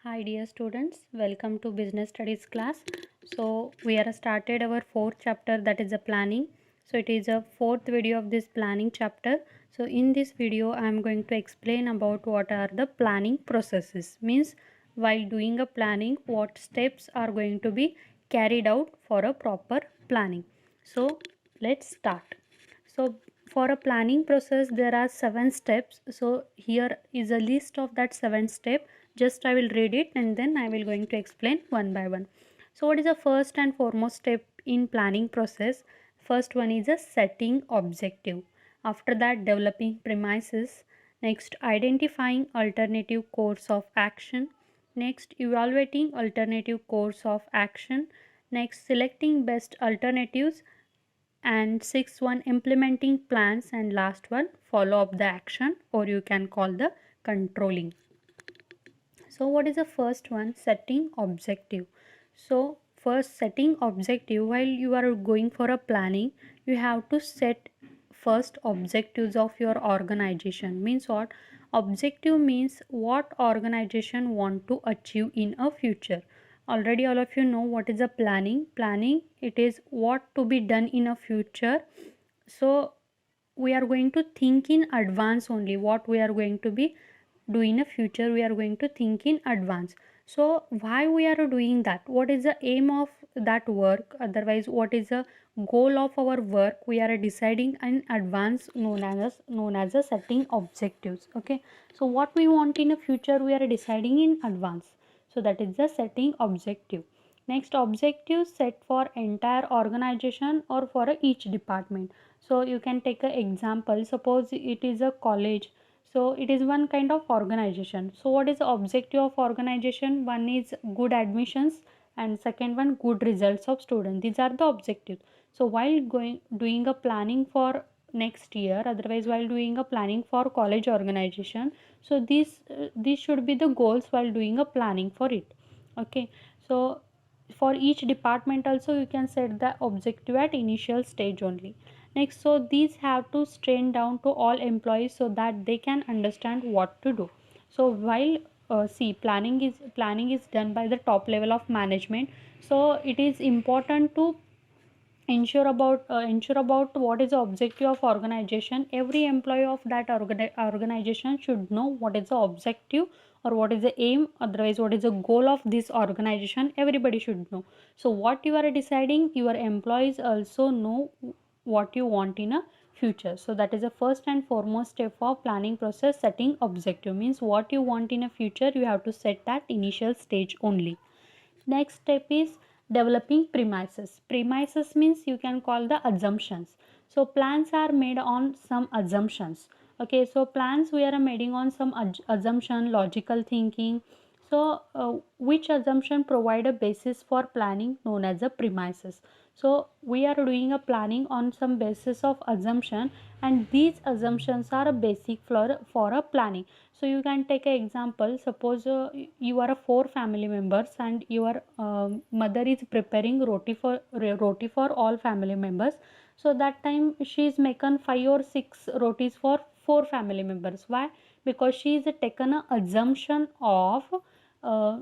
Hi dear students, welcome to business studies class. So we are started our fourth chapter, that is the planning. So it is a fourth video of this planning chapter. So in this video I am going to explain about what are the planning processes. Means while doing a planning, what steps are going to be carried out for a proper planning. So let's start. So for a planning process there are 7 steps. So here is a list of that 7 step. Just I will read it and then I will going to explain one by one. So what is the first and foremost step in planning process? First one is a setting objective. After that, developing premises. Next, identifying alternative course of action. Next, evaluating alternative course of action. Next, selecting best alternatives, and sixth one, implementing plans, and last one, follow up the action, or you can call the controlling. So what is the first one? Setting objective. So first, setting objective. While you are going for a planning, you have to set first objectives of your organization. Means what? Objective means what organization want to achieve in a future. Already all of you know what is a planning. Planning, it is what to be done in a future. So we are going to think in advance only what we are going to be do in a future. We are going to think in advance. So why we are doing that? What is the aim of that work? Otherwise, what is the goal of our work? We are deciding in advance, known as a setting objectives. Okay, so what we want in a future, we are deciding in advance. So that is the setting objective. Next, objectives set for entire organization or for each department. So you can take an example. Suppose it is a college. So it is one kind of organization. So what is the objective of organization? One is good admissions and second one good results of students. These are the objectives. So while doing a planning for next year, otherwise while doing a planning for college organization, so these should be the goals while doing a planning for it. Okay, so for each department also you can set the objective at initial stage only. Next, so these have to strain down to all employees so that they can understand what to do. So while see planning is done by the top level of management. So it is important to ensure about what is the objective of organization. Every employee of that organization should know what is the objective or what is the aim, otherwise what is the goal of this organization. Everybody should know. So what you are deciding, your employees also know what you want in a future. So that is the first and foremost step of planning process. Setting objective means what you want in a future, you have to set that initial stage only. Next step is developing premises. Premises means you can call the assumptions. So plans are made on some assumptions. Okay, so plans we are making on some assumption, logical thinking. So which assumption provide a basis for planning, known as a premises. So we are doing a planning on some basis of assumption, and these assumptions are a basic for a planning. So you can take an example. Suppose you are a 4 family members and your mother is preparing roti for all family members. So that time she is making 5 or 6 rotis for 4 family members. Why? Because she is taken a assumption of uh,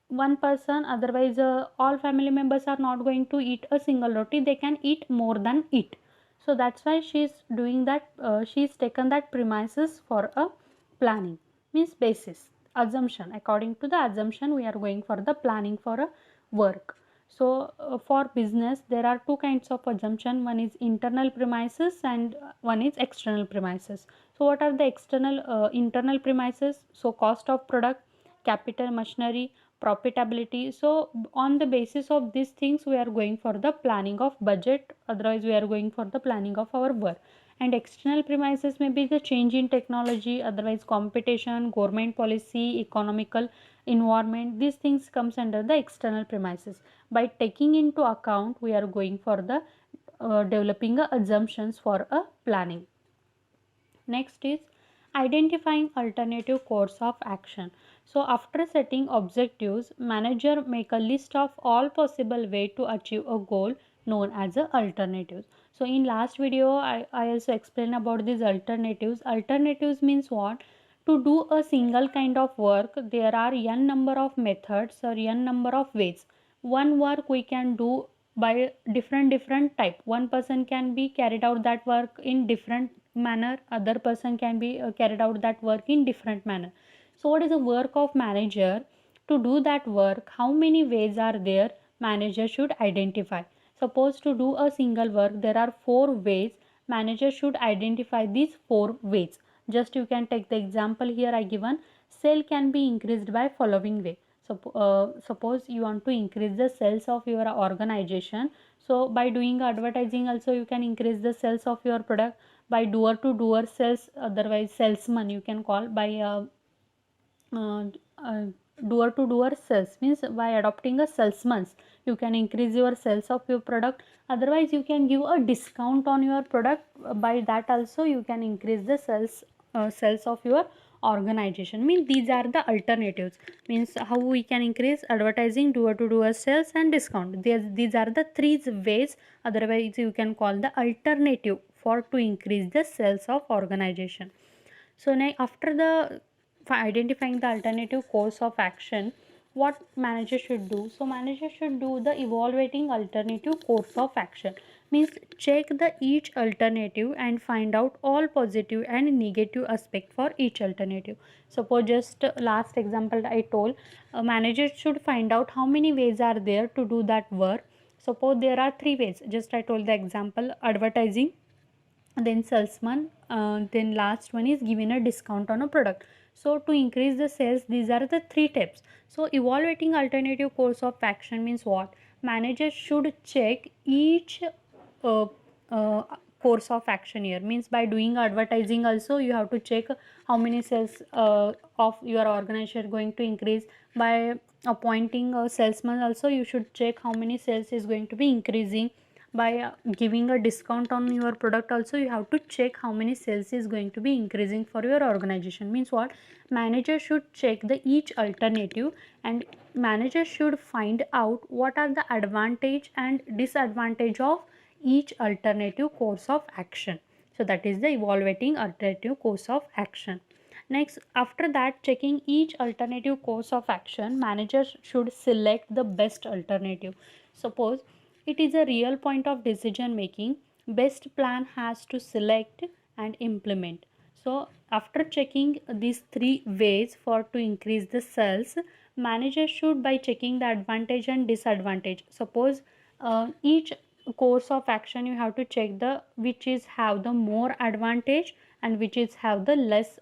one person, otherwise all family members are not going to eat a single roti, they can eat more than it. So that's why she's doing that. She's taken that premises for a planning, means basis, assumption. According to the assumption we are going for the planning for a work. So for business there are two kinds of assumption. One is internal premises and one is external premises. So what are the internal premises? So cost of product, capital machinery, profitability. So on the basis of these things we are going for the planning of budget, otherwise we are going for the planning of our work. And external premises may be the change in technology, otherwise competition, government policy, economical environment. These things comes under the external premises. By taking into account we are going for the developing assumptions for a planning. Next is identifying alternative course of action. So after setting objectives, manager make a list of all possible way to achieve a goal, known as a alternatives. So in last video I also explained about these alternatives. Alternatives means what? To do a single kind of work, there are n number of methods or n number of ways. One work we can do by different type. One person can be carried out that work in different manner, other person can be carried out that work in different manner. So what is the work of manager? To do that work, how many ways are there? Manager should identify. Suppose to do a single work, there are 4 ways. Manager should identify these 4 ways. Just you can take the example here I given. Sale can be increased by following way. Suppose you want to increase the sales of your organization. So by doing advertising also you can increase the sales of your product. By door to door sales, otherwise salesman you can call, by uh, uh, door to door sales, means by adopting a salesman you can increase your sales of your product. Otherwise you can give a discount on your product. By that also you can increase the sales of your organization. Means these are the alternatives. Means how we can increase advertising, door to door sales and discount. These are the 3 ways. Otherwise you can call the alternative for to increase the sales of organization. So now after the for identifying the alternative course of action, what manager should do? So manager should do the evaluating alternative course of action. Means check the each alternative and find out all positive and negative aspect for each alternative. Suppose just last example I told, a manager should find out how many ways are there to do that work. Suppose there are 3 ways. Just I told the example, advertising, then salesman, then last one is given a discount on a product. So to increase the sales, these are the 3 tips. So evaluating alternative course of action means what? Manager should check each uh, uh, course of action here. Means by doing advertising also you have to check how many sales of your organization going to increase. By appointing a salesman also you should check how many sales is going to be increasing. By giving a discount on your product also you have to check how many sales is going to be increasing for your organization. Means what? Manager should check the each alternative, and manager should find out what are the advantage and disadvantage of each alternative course of action. So that is the evaluating alternative course of action. Next, after that, checking each alternative course of action, manager should select the best alternative. Suppose it is a real point of decision making, best plan has to select and implement. So after checking these 3 ways for to increase the sales, manager should by checking the advantage and disadvantage. Suppose each course of action you have to check the which is have the more advantage and which is have the less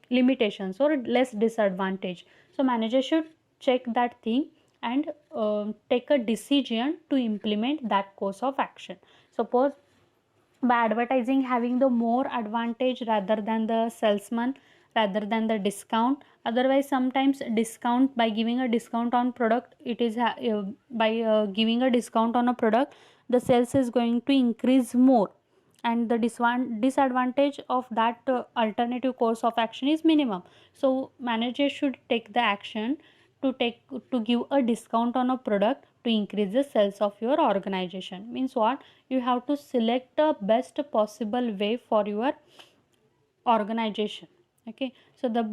limitations or less disadvantage. So manager should check that thing and take a decision to implement that course of action. Suppose by advertising having the more advantage rather than the salesman, rather than the discount. Otherwise sometimes discount, by giving a discount on product, it is by giving a discount on a product the sales is going to increase more, and the disadvantage of that alternative course of action is minimum. So manager should take the action to give a discount on a product to increase the sales of your organization. Means what? You have to select the best possible way for your organization. Okay, so the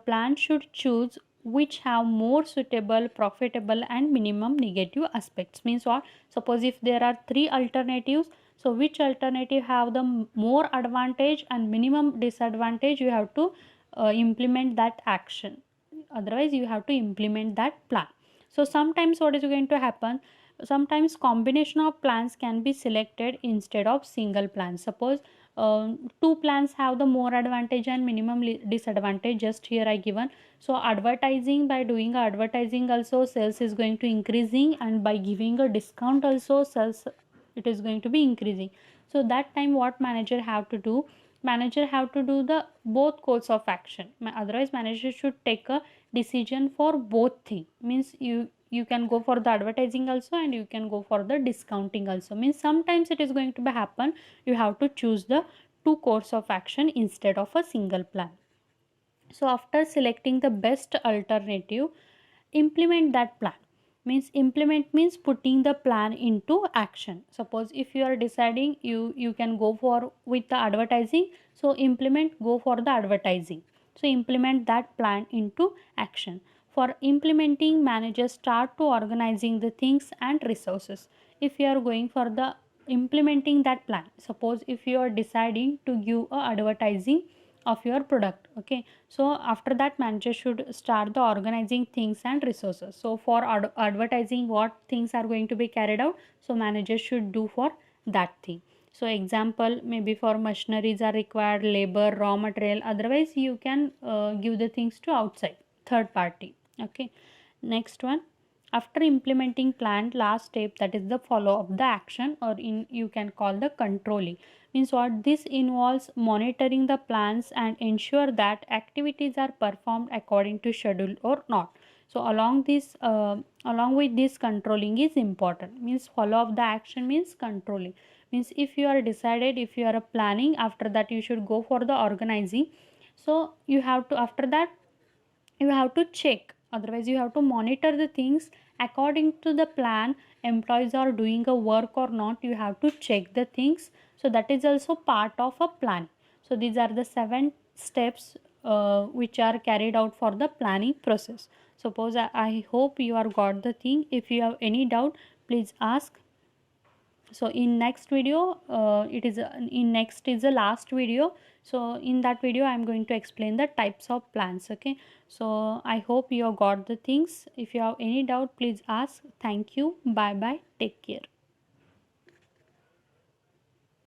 plan should choose which have more suitable, profitable and minimum negative aspects. Means what? Suppose if there are 3 alternatives, so which alternative have the more advantage and minimum disadvantage, you have to implement that action. Otherwise you have to implement that plan. So sometimes what is going to happen, sometimes combination of plans can be selected instead of single plan. Suppose 2 plans have the more advantage and minimum disadvantage, just here I given. So advertising, by doing advertising also sales is going to increasing, and by giving a discount also sales it is going to be increasing. So that time what manager have to do, manager have to do the both course of action. Otherwise manager should take a decision for both thing. Means you can go for the advertising also and you can go for the discounting also. Means sometimes it is going to be happen you have to choose the 2 course of action instead of a single plan. So after selecting the best alternative, implement that plan. Means implement means putting the plan into action. Suppose if you are deciding you can go for with the advertising, so implement, go for the advertising. So implement that plan into action. For implementing, managers start to organizing the things and resources. If you are going for the implementing that plan, suppose if you are deciding to give a advertising of your product, okay, so after that manager should start the organizing things and resources. So for advertising, what things are going to be carried out, so manager should do for that thing. So example, maybe for machineries are required, labor, raw material, otherwise you can give the things to outside third party. Okay, next one, after implementing plan, last step, that is the follow up the action, or in you can call the controlling. Means what this involves monitoring the plans and ensure that activities are performed according to schedule or not. So along with this, controlling is important. Means follow up the action means controlling. Means if you are decided, if you are planning, after that you should go for the organizing. So you have to, after that you have to check, otherwise you have to monitor the things according to the plan. Employees are doing a work or not, you have to check the things. So that is also part of a plan. So these are the 7 steps which are carried out for the planning process. Suppose I hope you are got the thing. If you have any doubt, please ask. So in next video, it is in next is the last video. So in that video I am going to explain the types of plans. Okay, so I hope you have got the things. If you have any doubt, please ask. Thank you, bye bye, take care.